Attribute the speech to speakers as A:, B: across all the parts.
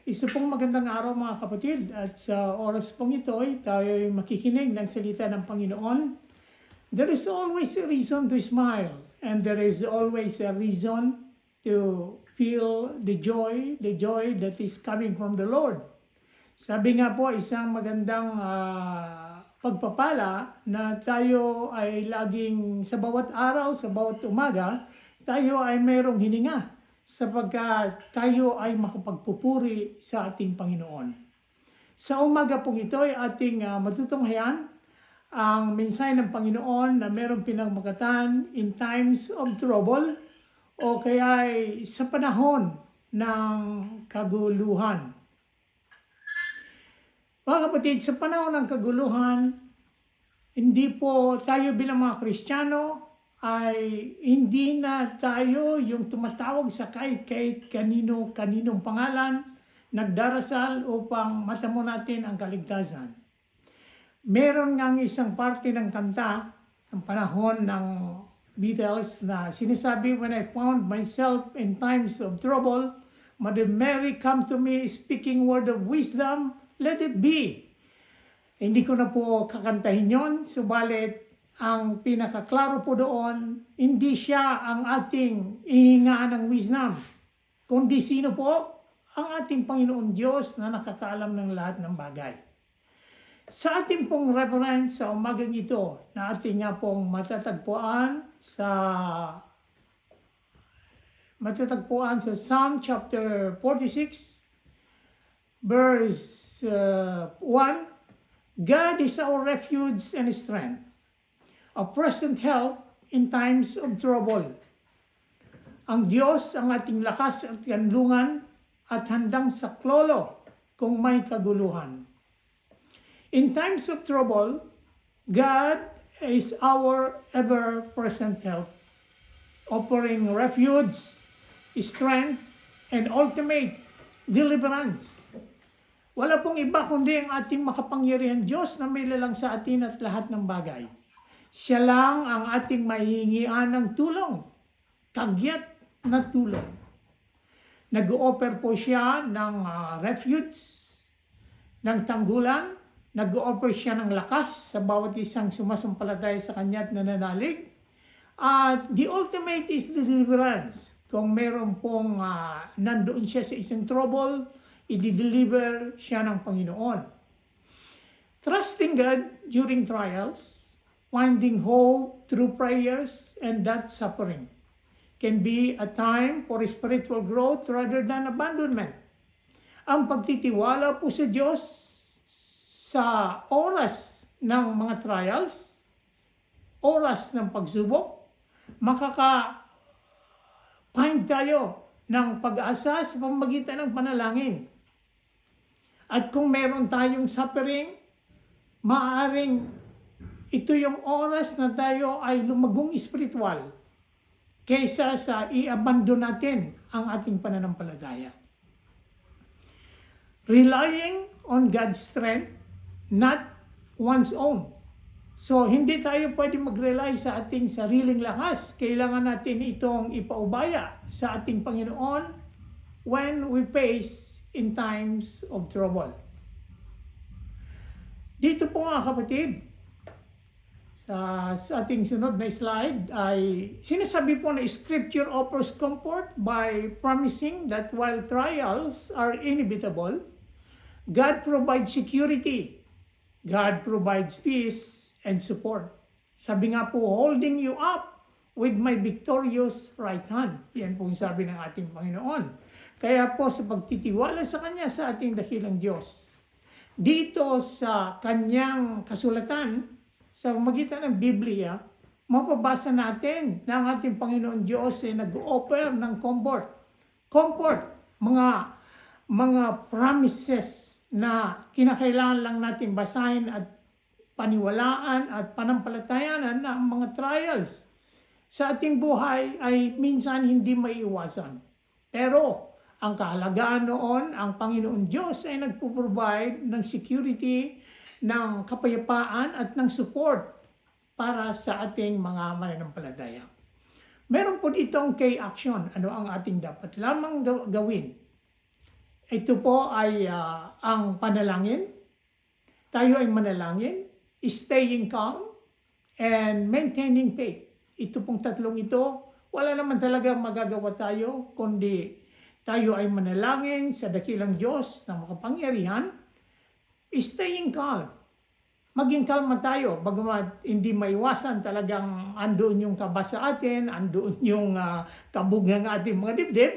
A: Isa pong magandang araw mga kapatid, at sa oras pong ito ay tayo ay makikinig ng salita ng Panginoon. There is always a reason to smile, and there is always a reason to feel the joy that is coming from the Lord. Sabi nga po, isang magandang pagpapala na tayo ay laging sa bawat araw, sa bawat umaga, tayo ay mayroong hininga sapagkat tayo ay makapagpupuri sa ating Panginoon. Sa umaga pong ito ay ating matutunghayan ang mensahe ng Panginoon na mayroong pinagmakatan in times of trouble o kaya ay sa panahon ng kaguluhan. Mga kapatid, sa panahon ng kaguluhan, hindi po tayo bilang mga Kristiyano ay hindi na tayo yung tumatawag sa kahit kaninong pangalan, nagdarasal upang matamo natin ang kaligtasan. Meron ngang isang parte ng kanta ng panahon ng Beatles na sinasabi, "When I found myself in times of trouble, Mother Mary come to me speaking word of wisdom, let it be." Hindi ko na po kakantahin yon, subalit ang pinakaklaro po doon, hindi siya ang ating ihingaan ng wisdom, kundi sino po? Ang ating Panginoon Diyos na nakakaalam ng lahat ng bagay. Sa ating pong reference sa umagang ito, na ating nga pong matatagpuan sa Psalm chapter 46, verse 1, God is our refuge and strength, a present help in times of trouble. Ang Diyos ang ating lakas at kanlungan at handang saklolo kung may kaguluhan. In times of trouble, God is our ever-present help, offering refuge, strength, and ultimate deliverance. Wala pong iba kundi ang ating makapangyarihan Diyos na may lalang sa atin at lahat ng bagay. Siya lang ang ating mahihingian ng tulong, kagyat na tulong. Nag-o-offer po siya ng refuge, ng tanggulan, nag-o-offer siya ng lakas sa bawat isang sumasampalataya sa Kanya at nananalig. At the ultimate is the deliverance. Kung meron pong nandoon siya sa isang trouble, i-deliver siya ng Panginoon. Trusting God during trials, finding hope through prayers and that suffering can be a time for spiritual growth rather than abandonment. Ang pagtitiwala po sa Diyos sa oras ng mga trials, oras ng pagsubok, makaka-find tayo ng pag-asa sa pamamagitan ng panalangin. At kung meron tayong suffering, maaaring ito yung oras na tayo ay lumagong espiritual kaysa sa i-abandon natin ang ating pananampalataya. Relying on God's strength, not one's own. So, hindi tayo pwede mag-rely sa ating sariling lakas. Kailangan natin itong ipaubaya sa ating Panginoon when we face in times of trouble. Dito po nga kapatid, sa ating sunod na slide ay sinasabi po na Scripture offers comfort by promising that while trials are inevitable, God provides security, God provides peace and support. Sabi nga po, holding you up with my victorious right hand. Yan po sabi ng ating Panginoon. Kaya po sa pagtitiwala sa Kanya sa ating dakilang Diyos, dito sa Kanyang kasulatan, sa magitan ng Biblia, mapabasa natin na ang ating Panginoon Diyos ay nag-offer ng comfort. Comfort, mga promises na kinakailangan lang natin basahin at paniwalaan at panampalatayanan na ang mga trials sa ating buhay ay minsan hindi maiiwasan. Pero ang kahalagaan noon, ang Panginoon Diyos ay nagpo-provide ng security, ng kapayapaan at ng support para sa ating mga mananampalataya. Meron po ditong key action. Ano ang ating dapat lamang gawin? ito po ay ang panalangin. Tayo ay manalangin, staying calm, and maintaining faith. Ito pong tatlong ito, wala naman talaga magagawa tayo, kundi tayo ay manalangin sa dakilang Diyos na makapangyarihan, staying calm. Maging kalma tayo, bagamat hindi maiwasan talagang andoon yung kaba sa atin, andoon yung kabog ng ating mga dibdib,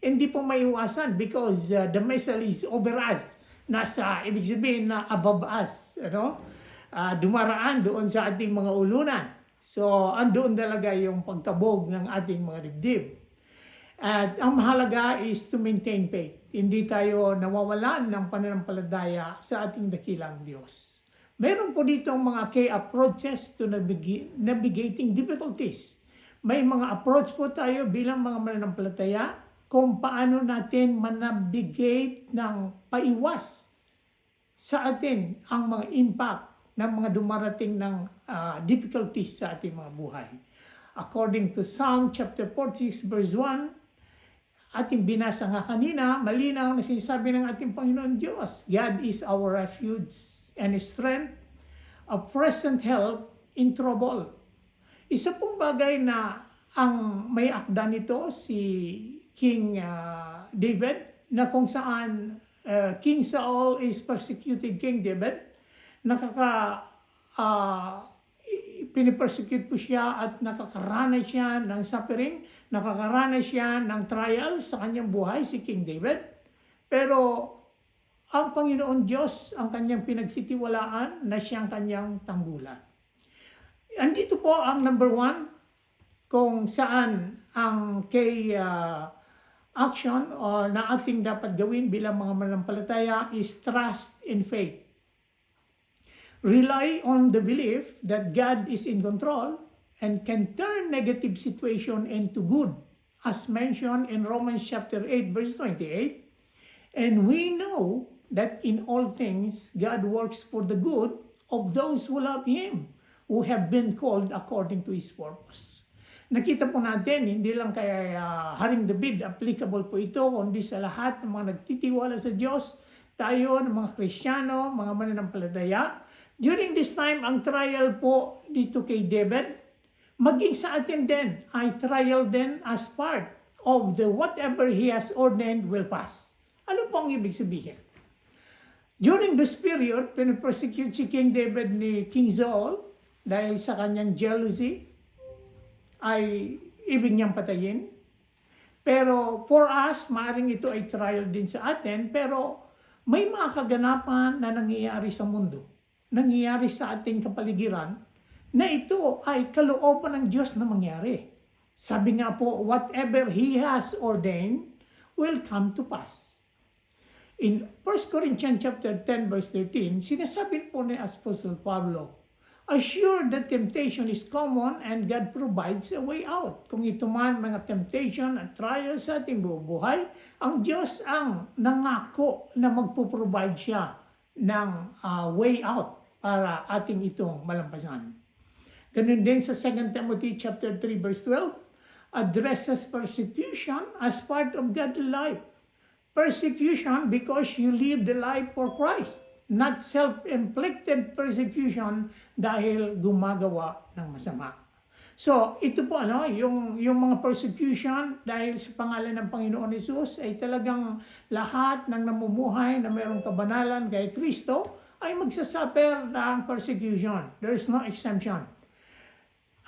A: hindi po maiwasan because the missile is over us. Nasa, ibig sabihin na above us, dumaraan doon sa ating mga ulunan. So, andoon talaga yung pagkabog ng ating mga dibdib. At ang mahalaga is to maintain faith. Hindi tayo nawawalan ng pananampalataya sa ating dakilang Diyos. Meron po dito mga key approaches to navigating difficulties. May mga approach po tayo bilang mga mananampalataya kung paano natin manavigate ng paiwas sa atin ang mga impact ng mga dumarating ng difficulties sa ating mga buhay. According to Psalm chapter 46 verse 1, ating binasa nga kanina, malinaw na sinasabi ng ating Panginoon Diyos, God is our refuge and strength, a present help in trouble. Isa pong bagay na ang may akda nito si King David, na kung saan King Saul is persecuted King David, pinipersecute po siya at nakakaranas siya ng suffering, nakakaranas siya ng trial sa kanyang buhay, si King David. Pero ang Panginoon Diyos ang kanyang pinagtitiwalaan na siyang kanyang tanggulan. Andito po ang number 1 kung saan ang action na ating dapat gawin bilang mga mananampalataya is trust in faith. Rely on the belief that God is in control and can turn negative situation into good, as mentioned in Romans chapter 8 verse 28. And we know that in all things God works for the good of those who love Him, who have been called according to His purpose. Nakita po natin, hindi lang kay Haring David applicable po ito, kundi sa lahat ng mga nagtitiwala sa Diyos, tayo ng mga Kristiyano, mga mananampalataya. During this time, ang trial po dito kay David, maging sa atin din, ay trial din as part of the whatever he has ordained will pass. Ano po ang ibig sabihin? During this period, pinipersecute si King David ni King Saul dahil sa kanyang jealousy, ay ibig niyang patayin. Pero for us, maaaring ito ay trial din sa atin, pero may mga kaganapan na nangyayari sa mundo, nangyayari sa ating kapaligiran, na ito ay kalooban ng Diyos na mangyari. Sabi nga po, whatever He has ordained will come to pass. In 1 Corinthians chapter 10 verse 13, sinasabi po ni Apostle Pablo, assure that temptation is common and God provides a way out. Kung ito man mga temptation at trials sa ating buhay, ang Diyos ang nangako na magpo-provide siya ng way out para ating itong malampasan. Ganun din sa 2 Timothy chapter 3 verse 12, addresses persecution as part of godly life. Persecution because you live the life for Christ, not self-inflicted persecution dahil gumagawa ng masama. So, ito po, yung mga persecution dahil sa pangalan ng Panginoon Hesus ay talagang lahat ng namumuhay na mayroong kabanalan kay Kristo ay magsasuffer ng persecution. There is no exemption.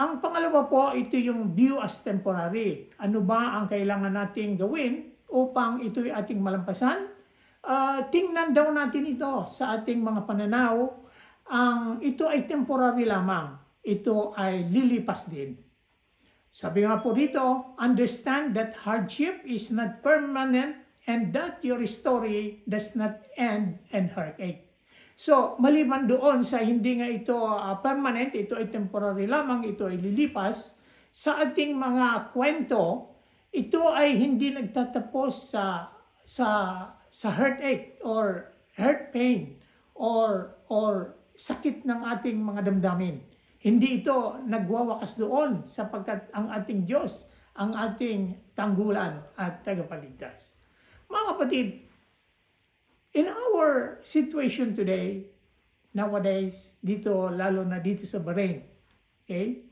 A: Ang pangalawa po, ito yung view as temporary. Ano ba ang kailangan nating gawin upang ito'y ating malampasan? Tingnan daw natin ito sa ating mga pananaw, ito ay temporary lamang, ito ay lilipas din. Sabi nga po dito, understand that hardship is not permanent and that your story does not end in heartache. So, maliban doon sa hindi nga ito permanent, ito ay temporary lamang, ito ay lilipas, sa ating mga kwento, ito ay hindi nagtatapos sa heartache or heart pain or sakit ng ating mga damdamin. Hindi ito nagwawakas doon sapagkat ang ating Diyos, ang ating tanggulan at tagapagligtas. Mga kapatid, In our situation today, nowadays, dito, lalo na dito sa Bahrain, okay?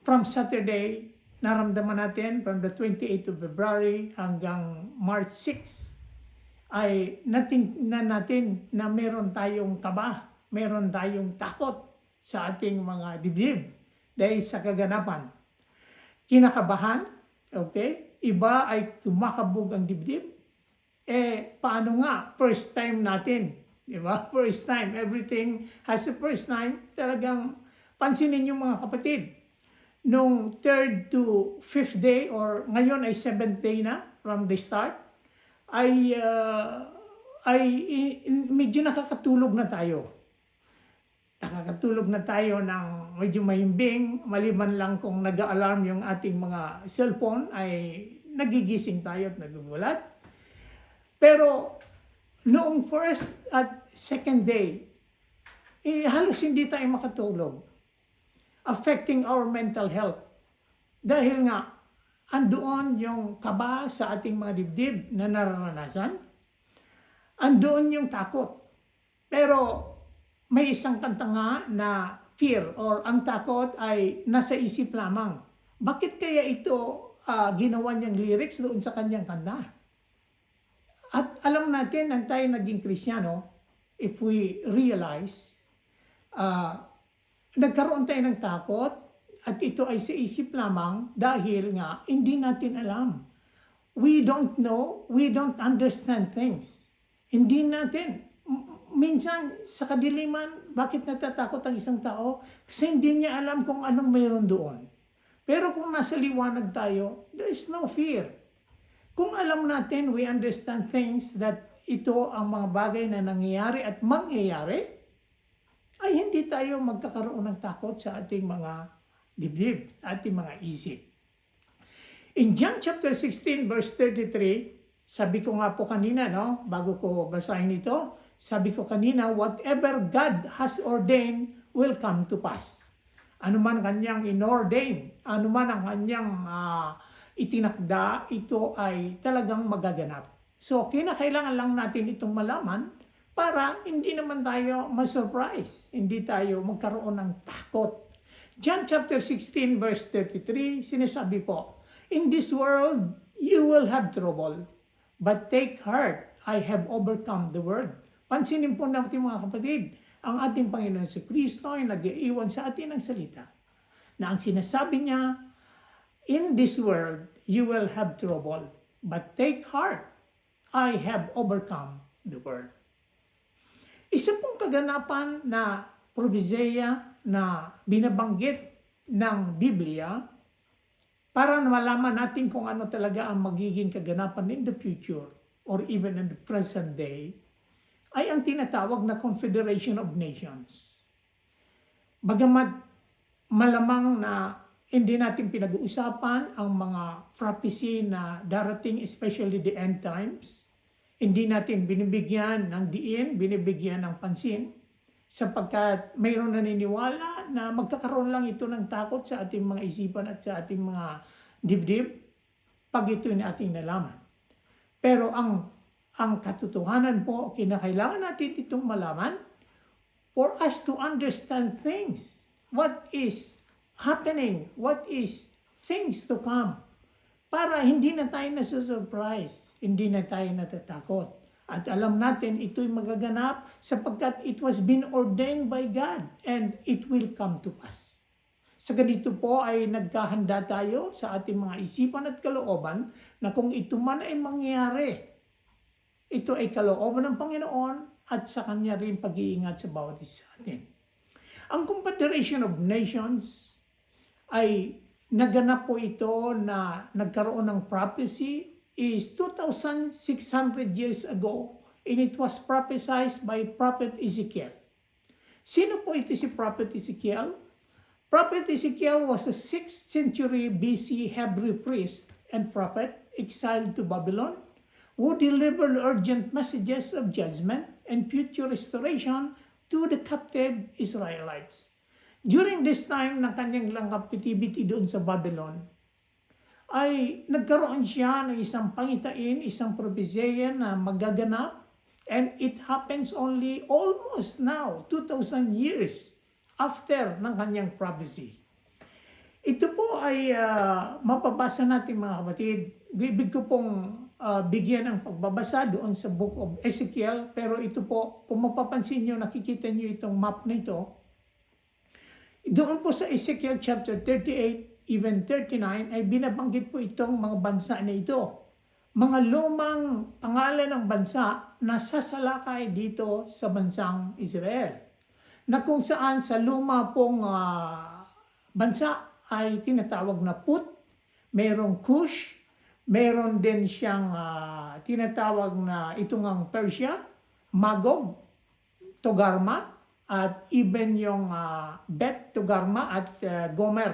A: From Saturday, naramdaman natin from the 28th of February hanggang March 6, ay natingnan natin na meron tayong kaba, meron tayong takot sa ating mga dibdib dahil sa kaganapan. Kinakabahan, okay? Iba ay kumakabog ang dibdib. Paano nga? First time natin. Di ba? First time. Everything has a first time. Talagang pansinin yung mga kapatid. Nung 3rd to 5th day or ngayon ay 7th day na from the start, ay medyo nakakatulog na tayo. Nakakatulog na tayo ng medyo mahimbing, maliban lang kung nag-alarm yung ating mga cellphone ay nagigising tayo at nagugulat. Pero noong first at second day, halos hindi tayo makatulog, affecting our mental health. Dahil nga, andoon yung kaba sa ating mga dibdib na nararanasan, andoon yung takot. Pero may isang kanta nga na fear or ang takot ay nasa isip lamang. Bakit kaya ito ginawa niyang lyrics doon sa kanyang kanta? At alam natin, nang tayo naging Kristiyano, if we realize, nagkaroon tayo ng takot at ito ay sa isip lamang dahil nga hindi natin alam. We don't know, we don't understand things. Hindi natin. Minsan, sa kadiliman, bakit natatakot ang isang tao? Kasi hindi niya alam kung anong mayroon doon. Pero kung nasa liwanag tayo, there is no fear. Kung alam natin, we understand things that ito ang mga bagay na nangyayari at mangyayari, ay hindi tayo magkakaroon ng takot sa ating mga dibdib, ating mga isip. In John chapter 16 verse 33, sabi ko nga po kanina, no, bago ko basahin ito, sabi ko kanina, whatever God has ordained will come to pass. Ano man kanyang inordain, ano man ang kanyang itinakda, ito ay talagang magaganap. So, kinakailangan lang natin itong malaman para hindi naman tayo ma-surprise, hindi tayo magkaroon ng takot. John chapter 16 verse 33, sinasabi po, in this world, you will have trouble, but take heart, I have overcome the world. Pansinin po natin mga kapatid, ang ating Panginoon si Kristo ay nag-iiwan sa atin ng salita, na ang sinasabi niya, in this world, you will have trouble, but take heart, I have overcome the world. Isa pong kaganapan na probisya na binabanggit ng Biblia para malaman natin kung ano talaga ang magiging kaganapan in the future or even in the present day ay ang tinatawag na Confederation of Nations. Bagamat malamang na hindi natin pinag-uusapan ang mga prophecy na darating, especially the end times. Hindi natin binibigyan ng diin, binibigyan ng pansin, sapagkat mayroon naniniwala na magkakaroon lang ito ng takot sa ating mga isipan at sa ating mga dibdib pag ito na ating nalaman. Pero ang katotohanan po, kinakailangan natin itong malaman for us to understand things. What is happening, what is things to come, para hindi na tayo nasusurprise, hindi na tayo natatakot. At alam natin ito'y magaganap sapagkat it was been ordained by God and it will come to pass. Sa ganito po ay nagkahanda tayo sa ating mga isipan at kalooban na kung ito man ay mangyari, ito ay kalooban ng Panginoon at sa Kanya rin pag-iingat sa bawat isa atin. Ang Confederation of Nations ay naganap po ito na nagkaroon ng prophecy is 2,600 years ago and it was prophesied by Prophet Ezekiel. Sino po ito si Prophet Ezekiel? Prophet Ezekiel was a 6th century BC Hebrew priest and prophet exiled to Babylon who delivered urgent messages of judgment and future restoration to the captive Israelites. During this time ng kanyang lang captivity doon sa Babylon, ay nagkaroon siya ng isang pangitain, isang propesya na magaganap And it happens only almost now, 2,000 years after ng kanyang prophecy. Ito po ay mapabasa natin mga kapatid. Ibig ko pong bigyan ng pagbabasa doon sa Book of Ezekiel. Pero ito po, kung mapapansin nyo, nakikita nyo itong map na ito. Doon po sa Ezekiel chapter 38, even 39, ay binabanggit po itong mga bansa na ito. Mga lumang pangalan ng bansa na sasalakay dito sa bansang Israel. Na kung saan sa luma pong bansa ay tinatawag na Put, merong Cush, meron din siyang tinatawag na itong ang Persia, Magog, Togarma, at even yung Bet Togarma at Gomer.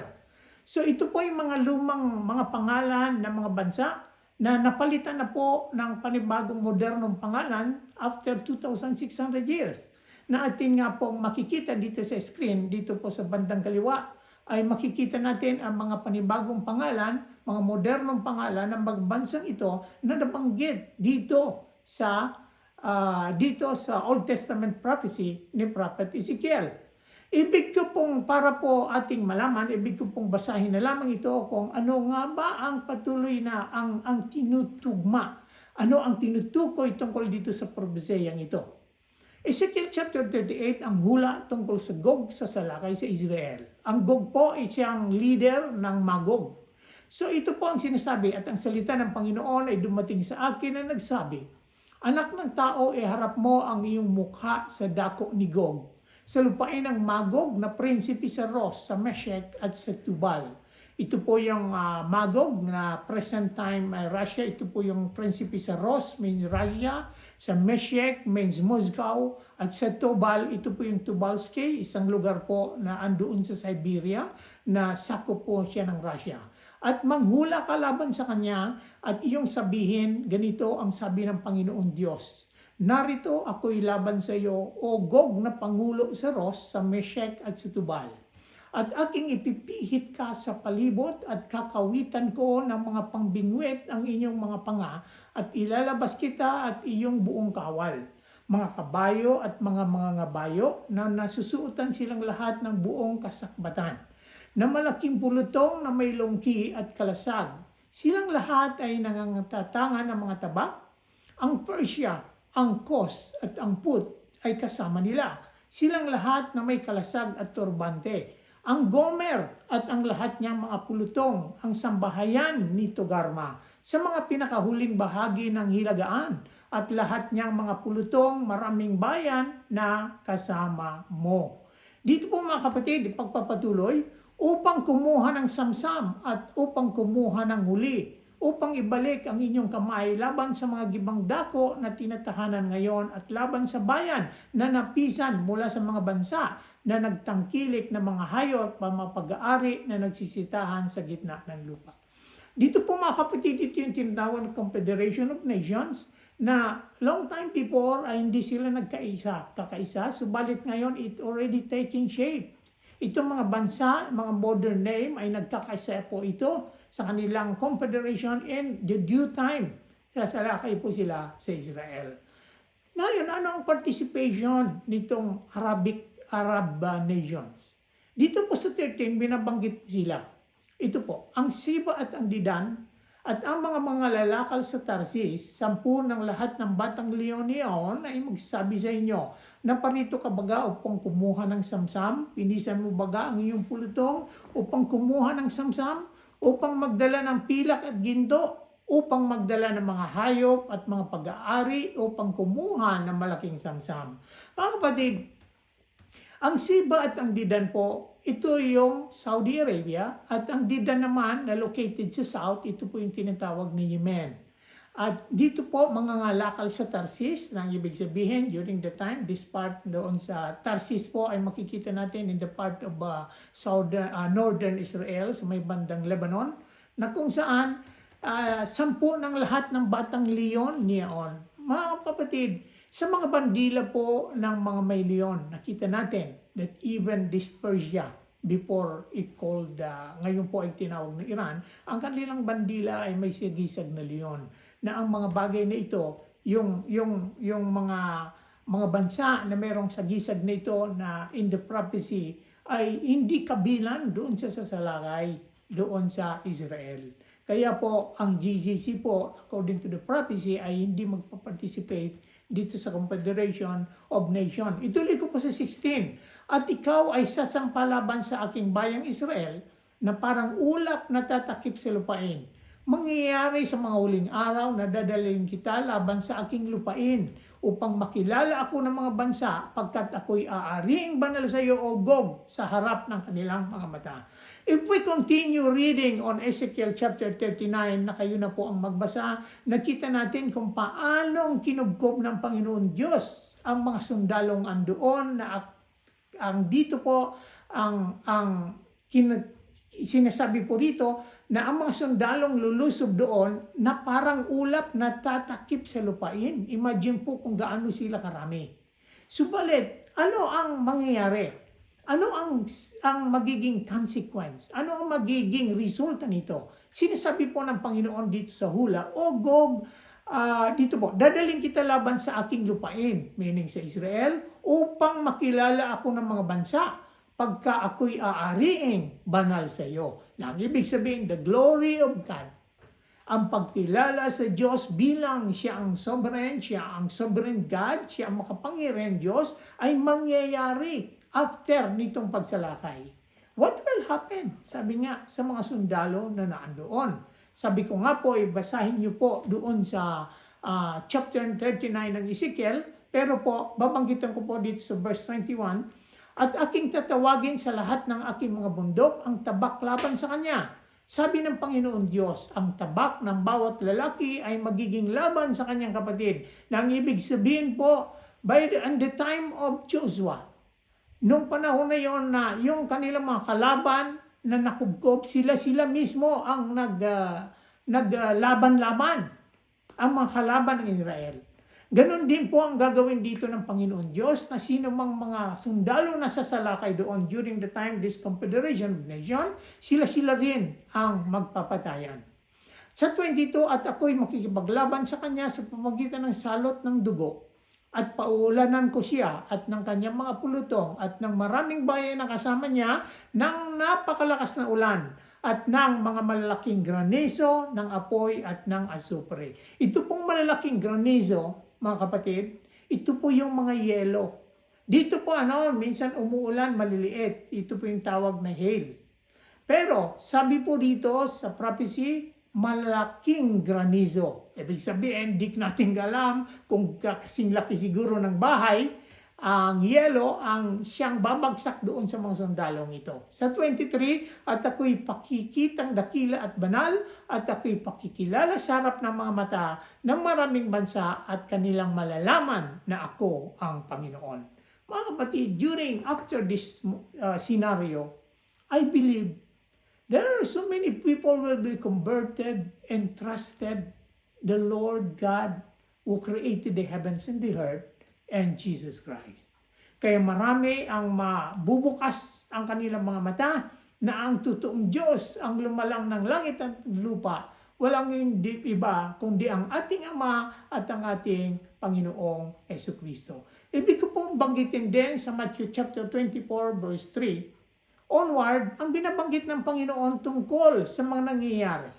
A: So ito po yung mga lumang mga pangalan ng mga bansa na napalitan na po ng panibagong modernong pangalan after 2,600 years. Na atin nga pong makikita dito sa screen, dito po sa bandang kaliwa, ay makikita natin ang mga panibagong pangalan, mga modernong pangalan ng magbansang ito na nabanggit dito sa Old Testament prophecy ni Prophet Ezekiel. Ibig ko pong, para po ating malaman, ibig ko pong basahin na lamang ito kung ano nga ba ang patuloy na ang tinutugma, ano ang tinutukoy tungkol dito sa propesiyang ito. Ezekiel chapter 38, ang hula tungkol sa Gog sa salakay sa Israel. Ang Gog po ay siyang leader ng Magog. So ito po ang sinasabi at ang salita ng Panginoon ay dumating sa akin na nagsabi, Anak ng tao, iharap mo ang iyong mukha sa dako ni Gog, sa lupain ng Magog na prinsipe sa Ros, sa Meshek at sa Tubal. Ito po yung Magog na present time Russia. Ito po yung prinsipe sa Ros, means Russia. Sa Meshek, means Moscow. At sa Tubal, ito po yung Tubalsky, isang lugar po na andoon sa Siberia na sakop po siya ng Russia. At manghula ka laban sa kanya at iyong sabihin, ganito ang sabi ng Panginoon Diyos. Narito ako'y laban sa iyo, o Gog na pangulo sa Ros, sa Meshek at sa Tubal. At aking ipipihit ka sa palibot at kakawitan ko ng mga pangbingwit ang inyong mga panga at ilalabas kita at iyong buong kawal. Mga kabayo at mga ngabayo na nasusuotan silang lahat ng buong kasakbatan. Na malaking pulutong na may longki at kalasag. Silang lahat ay nangangatangan ng mga tabak. Ang Persia, ang Kos at ang Put ay kasama nila. Silang lahat na may kalasag at turbante. Ang Gomer at ang lahat niyang mga pulutong, ang sambahayan ni Togarma sa mga pinakahuling bahagi ng hilagaan at lahat niyang mga pulutong, maraming bayan na kasama mo. Dito po mga kapatid, ipagpapatuloy upang kumuha ng samsam at upang kumuha ng huli, upang ibalik ang inyong kamay laban sa mga gibang dako na tinatahanan ngayon at laban sa bayan na napisan mula sa mga bansa na nagtangkilik ng mga hayop pamapag-aari na nagsisitahan sa gitna ng lupa. Dito po mga kapatid, ito yung tinatawag ng Confederation of Nations na long time before ay hindi sila kakaisa, subalit ngayon it already taking shape. Itong mga bansa, mga modern name ay nagkakaisa po ito sa kanilang confederation in the due time. Sasalakay po sila sa Israel. Ngayon, ano ang participation nitong Arab nations? Dito po sa 13, binabanggit sila. Ito po, ang Siba at ang Didan at ang mga lalakal sa Tarsis, 10 ng lahat ng batang leon ay magsasabi sa inyo, na parito ka baga upang kumuha ng samsam, pinisan mo baga ang iyong pulutong upang kumuha ng samsam, upang magdala ng pilak at ginto, upang magdala ng mga hayop at mga pag-aari, upang kumuha ng malaking samsam. Mga kapatid, ang Siba at ang Didan po, ito yung Saudi Arabia at ang Didan naman na located sa south, ito po yung tinatawag ni Yemen. At dito po mga ngalakal sa Tarsis, nang ibig sabihin during the time, this part doon sa Tarsis po ay makikita natin in the part of northern Israel, sa may bandang Lebanon, na kung saan 10 ng lahat ng batang leon niyaon. Mga kapatid, sa mga bandila po ng mga may leon, nakita natin that even this Persia, before it called, ngayon po ay tinawag na Iran, ang kanilang bandila ay may sigisag na leon. Na ang mga bagay na ito, yung mga bansa na mayroong sagisag nito na in the prophecy ay hindi kabilang doon sa sasalakay doon sa Israel. Kaya po, ang GCC po, according to the prophecy, ay hindi magpa-participate dito sa Confederation of Nations. Ituloy ko po sa 16. At ikaw ay sasampalaban sa aking bayang Israel na parang ulap na tatakip sa lupain. Mangyayari sa mga huling araw na dadalhin kita laban sa aking lupain upang makilala ako ng mga bansa pagkat ako'y aariing banal sa iyo, O Gog, sa harap ng kanilang mga mata. If we continue reading on Ezekiel chapter 39, na kayo na po ang magbasa, nakita natin kung paanong kinubkob ng Panginoon Diyos ang mga sundalong andoon na ang dito po sinasabi po rito na ang mga sundalong lulusob doon na parang ulap na tatakip sa lupain. Imagine po kung gaano sila karami. Subalit, ano ang mangyayari? Ano ang magiging consequence? Ano ang magiging resulta nito? Sinasabi po ng Panginoon dito sa hula, O Gog, dito po, dadalhin kita laban sa aking lupain, meaning sa Israel, upang makilala ako ng mga bansa pagka ako'y aariing banal sa iyo. Ang ibig sabihin, the glory of God. Ang pagkilala sa Diyos bilang siya ang sovereign, siya ang sovereign God, siya ang makapangyarihan Diyos, ay mangyayari after nitong pagsalakay. What will happen? Sabi nga sa mga sundalo na naandoon. Sabi ko nga po, basahin niyo po doon sa chapter 39 ng Ezekiel, pero po, babanggitan ko po dito sa verse 21, at aking tatawagin sa lahat ng aking mga bundok ang tabak laban sa kanya. Sabi ng Panginoon Diyos, ang tabak ng bawat lalaki ay magiging laban sa kanyang kapatid. Na ang ibig sabihin po, by the time of Joshua, nung panahon na yon na yung kanilang mga kalaban na nakubkob, sila mismo ang naglaban-laban ang mga kalaban ng Israel. Ganon din po ang gagawin dito ng Panginoon Diyos na sino mang mga sundalo na sasalakay doon during the time this Confederation of Nations, sila rin ang magpapatayan. Sa 22, at ako'y makikipaglaban sa kanya sa pamamagitan ng salot ng dugo at pauulanan ko siya at ng kanyang mga pulutong at ng maraming bayan na kasama niya ng napakalakas na ulan at ng mga malalaking granizo ng apoy at ng asupre. Ito pong malalaking granizo, mga kapatid, ito po yung mga yelo. Dito po minsan umuulan maliliit. Ito po yung tawag na hail. Pero sabi po dito sa prophecy, malaking granizo. Ibig sabihin, di natin alam kung kasing laki siguro ng bahay, ang yelo ang siyang babagsak doon sa mga sundalong ito. Sa 23, at ako'y pakikitang dakila at banal, at ako'y pakikilala sa harap ng mga mata ng maraming bansa at kanilang malalaman na ako ang Panginoon. Mga kapatid, after this scenario, I believe there are so many people will be converted and trusted the Lord God who created the heavens and the earth and Jesus Christ. Kaya marami ang mabubukas ang kanilang mga mata na ang totoong Diyos ang lumalang ng langit at lupa. Walang hindi iba kundi ang ating Ama at ang ating Panginoong Jesucristo. Ibig ko pong banggitin din sa Matthew chapter 24 verse 3 onward, ang binabanggit ng Panginoon tungkol sa mga nangyayari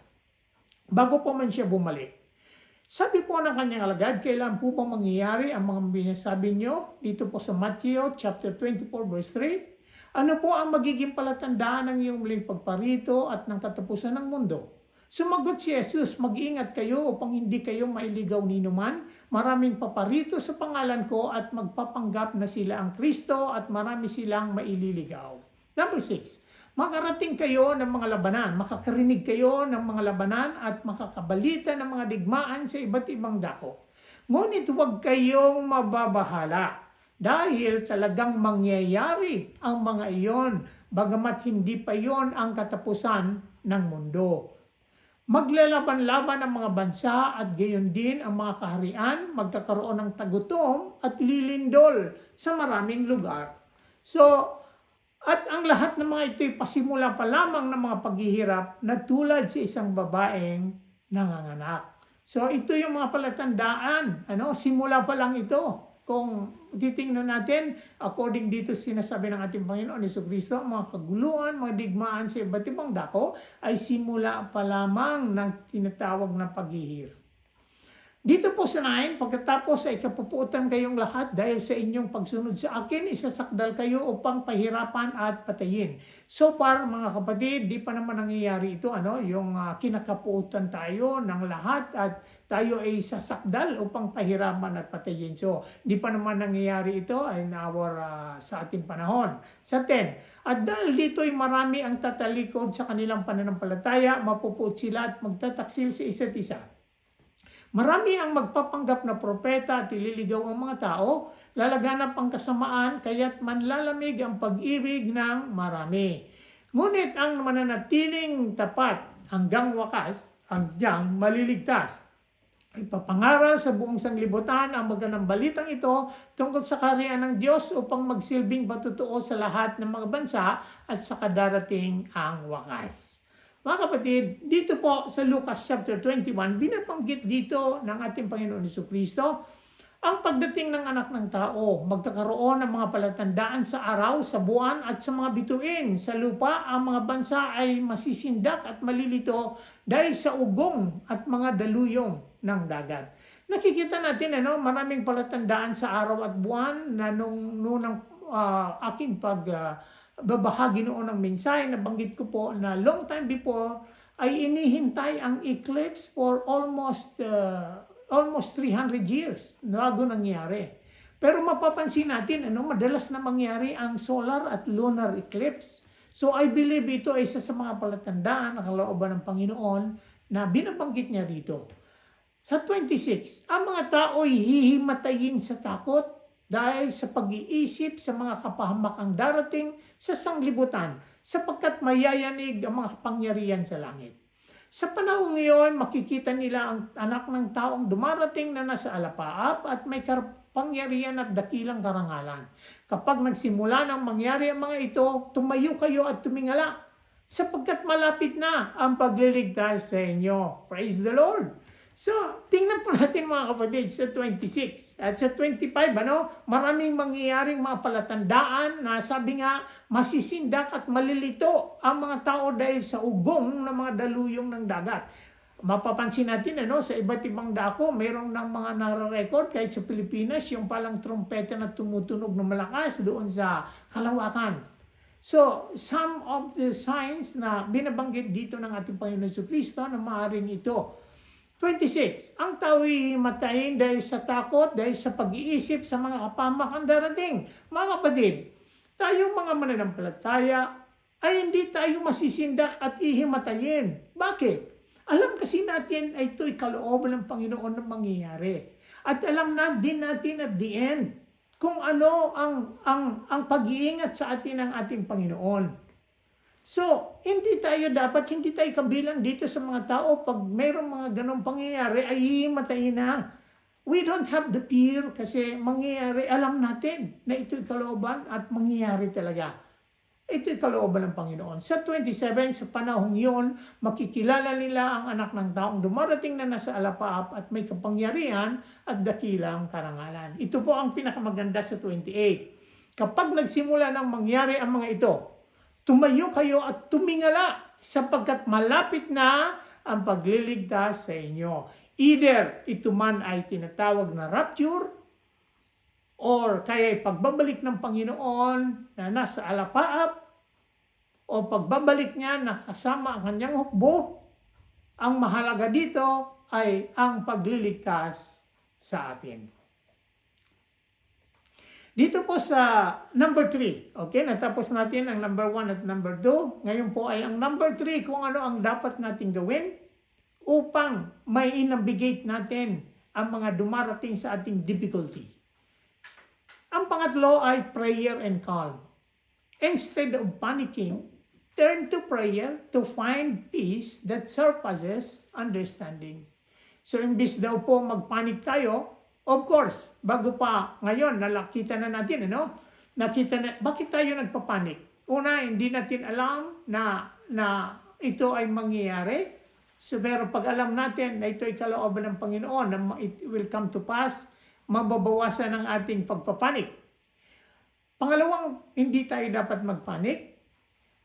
A: bago pa man siya bumalik. Sabi po ng kanyang alagad, kailan po bang mangyayari ang mga binasabi niyo dito po sa Matthew chapter 24 verse 3? Ano po ang magiging palatandaan ng iyong muling pagparito at ng katapusan ng mundo? Sumagot si Jesus, mag-iingat kayo upang hindi kayo mailigaw ni numan. Maraming paparito sa pangalan ko at magpapanggap na sila ang Kristo at marami silang maililigaw. Number 6. Makarating kayo ng mga labanan, makakarinig kayo ng mga labanan at makakabalita ng mga digmaan sa iba't ibang dako. Ngunit huwag kayong mababahala dahil talagang mangyayari ang mga iyon, bagamat hindi pa iyon ang katapusan ng mundo. Maglalaban-laban ang mga bansa at gayon din ang mga kaharian, magkakaroon ng tagutom at lilindol sa maraming lugar. At ang lahat ng mga ito'y pasimula pa lamang ng mga paghihirap na tulad sa isang babaeng nanganganak. So ito yung mga palatandaan, simula pa lang ito. Kung titingnan natin, according dito sinasabi ng ating Panginoon Jesucristo, mga kaguluhan, mga digmaan sa iba't ibang dako ay simula pa lamang ng tinatawag na paghihirap. Dito po sa 9, pagkatapos ay kapuputan kayong lahat dahil sa inyong pagsunod sa akin, isasakdal kayo upang pahirapan at patayin. So far, mga kapatid, di pa naman nangyayari ito, yung kinakapuutan tayo ng lahat at tayo ay sasakdal upang pahirapan at patayin. So, di pa naman nangyayari ito in sa ating panahon. Sa 10, at dahil dito ay marami ang tatalikod sa kanilang pananampalataya, mapupuot sila at magtataksil sa isa't isa. Marami ang magpapanggap na propeta at ililigaw ang mga tao, lalaganap ang kasamaan, kaya't manlalamig ang pag-ibig ng marami. Ngunit ang mananatiling tapat hanggang wakas, hanggang maliligtas. Ipapangaral sa buong sanglibutan ang magandang balitang ito tungkol sa kaharian ng Diyos upang magsilbing patutuo sa lahat ng mga bansa at sa kadarating ang wakas. Mga kapatid, dito po sa Lucas chapter 21, binabanggit dito ng ating Panginoon Jesucristo ang pagdating ng anak ng tao. Magkakaroon ng mga palatandaan sa araw, sa buwan at sa mga bituin. Sa lupa, ang mga bansa ay masisindak at malilito dahil sa ugong at mga daluyong ng dagat. Nakikita natin maraming palatandaan sa araw at buwan na nung aking babahagi noon ng mensahe, nabanggit ko po na long time before ay inihintay ang eclipse for almost 300 years bago nangyari. Pero mapapansin natin, madalas na mangyari ang solar at lunar eclipse. So I believe ito ay isa sa mga palatandaan ng kalooban ng Panginoon na binabanggit niya rito. Sa 26, ang mga tao ay hihimatayin sa takot dahil sa pag-iisip sa mga kapahamakang darating sa sanglibutan, sapagkat mayayanig ang mga kapangyarihan sa langit. Sa panahon ngayon, makikita nila ang anak ng taong dumarating na nasa alapaap at may kapangyarihan at dakilang karangalan. Kapag nagsimula ng mangyari ang mga ito, tumayo kayo at tumingala, sapagkat malapit na ang pagliligtas sa inyo. Praise the Lord! So, tingnan po natin mga kapatid sa 26 at sa 25, maraming mangyayaring mga palatandaan na sabi nga, masisindak at malilito ang mga tao dahil sa ugong ng mga daluyong ng dagat. Mapapansin natin, sa iba't ibang dako, mayroong ng mga nare-record kahit sa Pilipinas, yung palang trompeta na tumutunog na malakas doon sa kalawakan. So, some of the signs na binabanggit dito ng ating Panginoon Jesucristo na maaaring ito. 26. Ang tao ay himatayin dahil sa takot, dahil sa pag-iisip sa mga kapamakang darating. Mga kapatid, tayong mga mananampalataya ay hindi tayo masisindak at ihimatayin. Bakit? Alam kasi natin ay ito'y kalooban ng Panginoon na mangyayari. At alam na din natin at the end kung ano ang pag-iingat sa atin ng ating Panginoon. So, hindi tayo kabilang dito sa mga tao pag mayroong mga ganong pangyayari ay hihimatayin na. We don't have the fear kasi mangyayari, alam natin na ito'y kalooban at mangyayari talaga. Ito'y kalooban ng Panginoon. Sa 27, sa panahong yun, makikilala nila ang anak ng taong dumarating na nasa alapaap at may kapangyarihan at dakilang karangalan. Ito po ang pinakamaganda sa 28. Kapag nagsimula ng mangyari ang mga ito, tumayo kayo at tumingala sapagkat malapit na ang pagliligtas sa inyo. Either ito man ay tinatawag na rapture or kaya pagbabalik ng Panginoon na nasa alapaap o pagbabalik niya na kasama ang kanyang hukbo. Ang mahalaga dito ay ang pagliligtas sa atin. Dito po sa number 3, okay, natapos natin ang number 1 at number 2. Ngayon po ay ang number 3 kung ano ang dapat natin gawin upang may i-navigate natin ang mga dumarating sa ating difficulty. Ang pangatlo ay prayer and calm. Instead of panicking, turn to prayer to find peace that surpasses understanding. So, imbis daw po magpanik tayo, of course, bago pa ngayon, nakita na natin, bakit tayo nagpapanik? Una, hindi natin alam na ito ay mangyayari. So, pero pag alam natin na ito ay kalooban ng Panginoon, na it will come to pass, mababawasan ang ating pagpapanik. Pangalawang, hindi tayo dapat magpanik.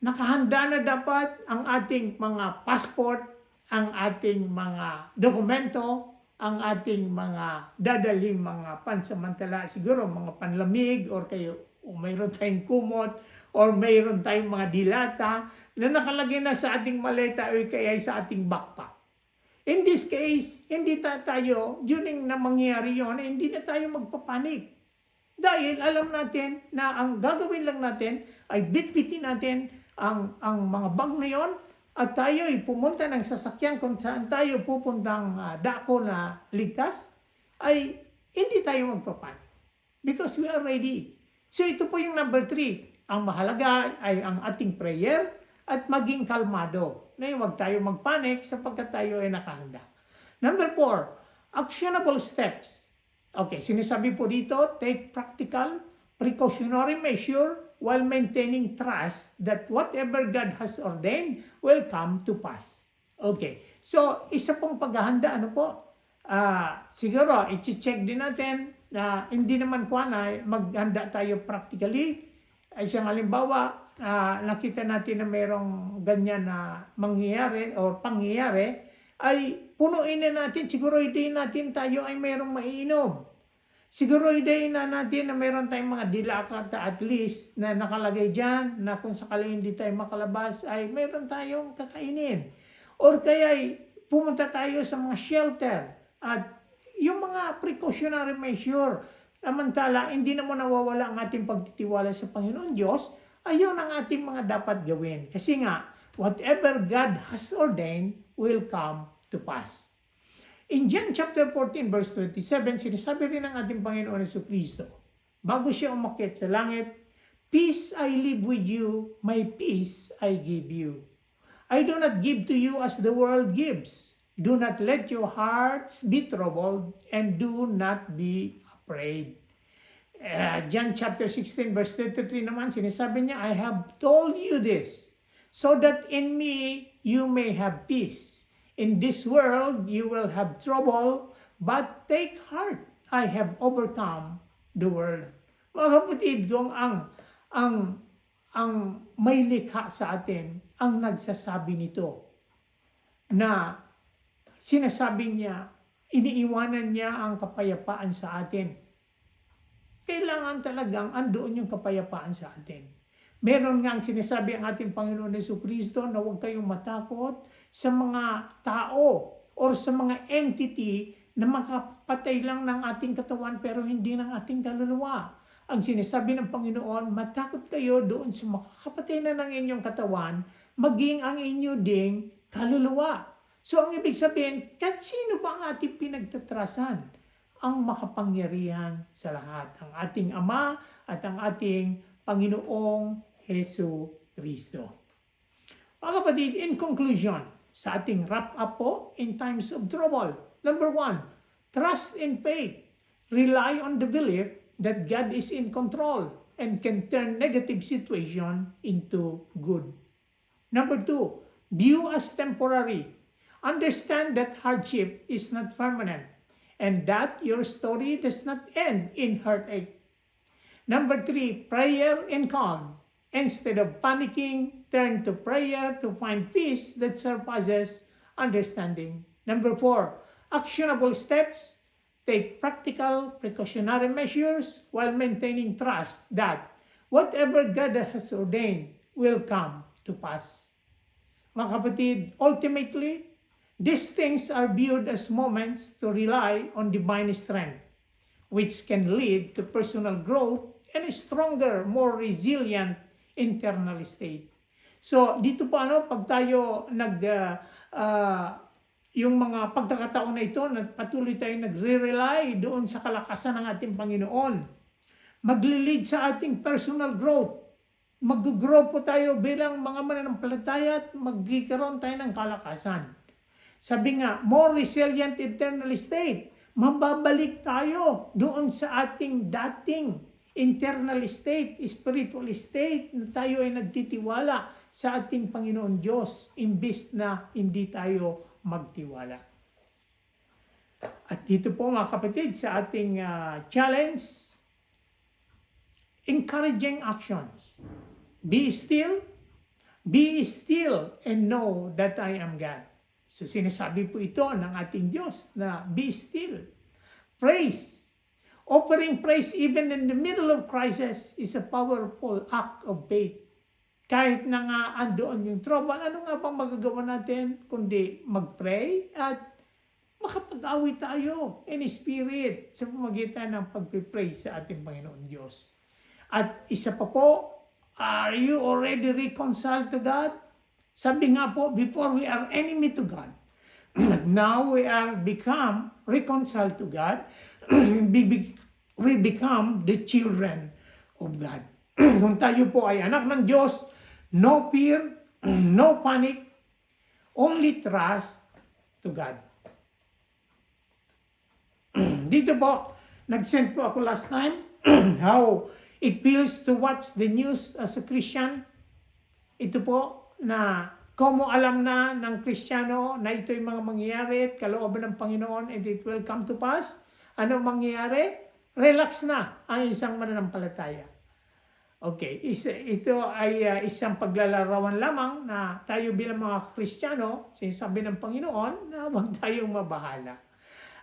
A: Nakahanda na dapat ang ating mga passport, ang ating mga dokumento, ang ating mga dadaling mga pansamantala, siguro mga panlamig, or mayroon tayong kumot, or mayroon tayong mga dilata na nakalagay na sa ating maleta o kaya sa ating backpack. In this case, hindi tayo, during na mangyayari yun, hindi na tayo magpapanik. Dahil alam natin na ang gagawin lang natin ay bitbitin natin ang mga bag na yon, at tayo ay pumunta ng sasakyan kung saan tayo pupuntang dako na ligtas, ay hindi tayo magpapanik. Because we are ready. So ito po yung number 3. Ang mahalaga ay ang ating prayer at maging kalmado. Na huwag tayo magpanik sapagkat tayo ay nakahanda. Number 4, actionable steps. Okay, sinasabi po dito, take practical, precautionary measure while maintaining trust that whatever God has ordained will come to pass. Okay, so isa pong paghahanda, ano po? Siguro, i-check din natin na hindi naman maghanda tayo practically. Isang halimbawa, nakita natin na mayroong ganyan na mangyayari o pangyayari, ay punuin na natin, siguro hindi natin tayo ay mayroong maiinom. Siguro hindi na natin na mayroon tayong mga dilakata at least na nakalagay dyan na kung sakali hindi tayo makalabas ay mayroon tayong kakainin. Or kaya pumunta tayo sa mga shelter at yung mga precautionary measure. Samantala, hindi naman nawawala ang ating pagtitiwala sa Panginoon Diyos, ayun ang ating mga dapat gawin. Kasi nga, whatever God has ordained will come to pass. In John chapter 14 verse 27, sinasabi rin ng ating Panginoon Jesucristo, bago siya umakyat sa langit, "Peace I leave with you, my peace I give you. I do not give to you as the world gives. Do not let your hearts be troubled, and do not be afraid." John chapter 16 verse 33 naman, sinasabi niya, "I have told you this, so that in me you may have peace. In this world you will have trouble, but take heart, I have overcome the world." Mga kapatid, kung ang may likha sa atin ang nagsasabi nito, na sinasabi niya, iniiwanan niya ang kapayapaan sa atin. Kailangan talagang andoon yung kapayapaan sa atin. Meron nga ang sinasabi ang ating Panginoon Jesucristo na huwag kayong matakot sa mga tao or sa mga entity na makapatay lang ng ating katawan pero hindi ng ating kaluluwa. Ang sinasabi ng Panginoon, matakot kayo doon sa makakapatay na ng inyong katawan, maging ang inyo ding kaluluwa. So ang ibig sabihin, kahit sino ba ang ating pinagtatrasan? Ang makapangyarihan sa lahat, ang ating Ama at ang ating Panginoong Hesu Kristo. Mga kapatid, in conclusion, sa ating wrap up po in times of trouble. Number 1, trust and faith. Rely on the belief that God is in control and can turn negative situation into good. Number 2, view as temporary. Understand that hardship is not permanent and that your story does not end in heartache. Number 3, prayer and calm. Instead of panicking, turn to prayer to find peace that surpasses understanding. Number 4, actionable steps. Take practical, precautionary measures while maintaining trust that whatever God has ordained will come to pass. Mga kapatid, ultimately, these things are viewed as moments to rely on divine strength, which can lead to personal growth and a stronger, more resilient internal state. So, dito po pag tayo yung mga pagkakataon na ito, patuloy tayo nagre-rely doon sa kalakasan ng ating Panginoon. Magli-lead sa ating personal growth. Mag-grow po tayo bilang mga mananampalataya at magkikaroon tayo ng kalakasan. Sabi nga, more resilient internal state. Mababalik tayo doon sa ating dating internal state, spiritual state, na tayo ay nagtitiwala sa ating Panginoon Diyos, imbis na hindi tayo magtiwala. At dito po mga kapatid sa ating challenge, encouraging actions. Be still and know that I am God. So sinasabi po ito ng ating Diyos na be still. Praise. Offering praise even in the middle of crisis is a powerful act of faith. Kahit na nga andoon yung trouble, ano nga bang magagawa natin kundi mag-pray at makapag-awit tayo in spirit sa pamagitan ng pag-pray sa ating Panginoon Diyos. At isa pa po, are you already reconciled to God? Sabi nga po, before we are enemy to God, now we are become reconciled to God, we become the children of God. Kung tayo po ay anak ng Diyos, no fear, no panic, only trust to God. Dito po, nag-send po ako last time how it feels to watch the news as a Christian. Ito po na kung alam na ng Kristiyano na ito yung mga mangyayari at kalooban ng Panginoon and it will come to pass. Ano mangyayari? Relax na ang isang mananampalataya. Okay, ito ay isang paglalarawan lamang na tayo bilang mga Kristiyano, sinasabi ng Panginoon na huwag tayong mabahala.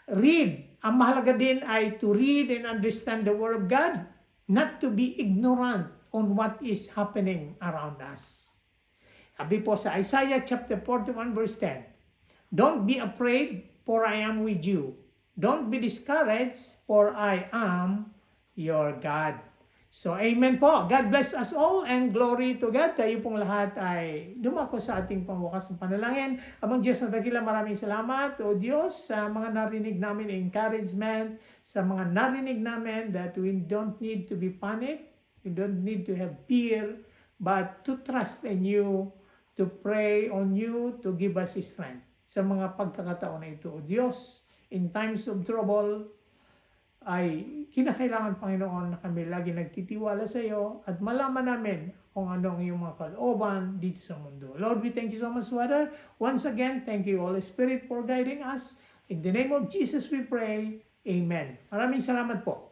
A: Read. Ang mahalaga din ay to read and understand the Word of God, not to be ignorant on what is happening around us. Sabi po sa Isaiah chapter 41 verse 10, don't be afraid, for I am with you. Don't be discouraged, for I am your God. So, amen po. God bless us all and glory to God. Tayo pong lahat ay dumako sa ating pangwakas ng panalangin. Amang Diyos na dakila, maraming salamat, O Diyos, sa mga narinig namin encouragement, sa mga narinig namin that we don't need to be panic, we don't need to have fear, but to trust in you, to pray on you, to give us strength. Sa mga pagkakataon na ito, O Diyos, in times of trouble, ay kinakailangan, Panginoon, na kami lagi nagtitiwala sa iyo at malaman namin kung ano ang iyong mga kalooban dito sa mundo. Lord, we thank you so much, Father. Once again, thank you, Holy Spirit, for guiding us. In the name of Jesus we pray. Amen. Maraming salamat po.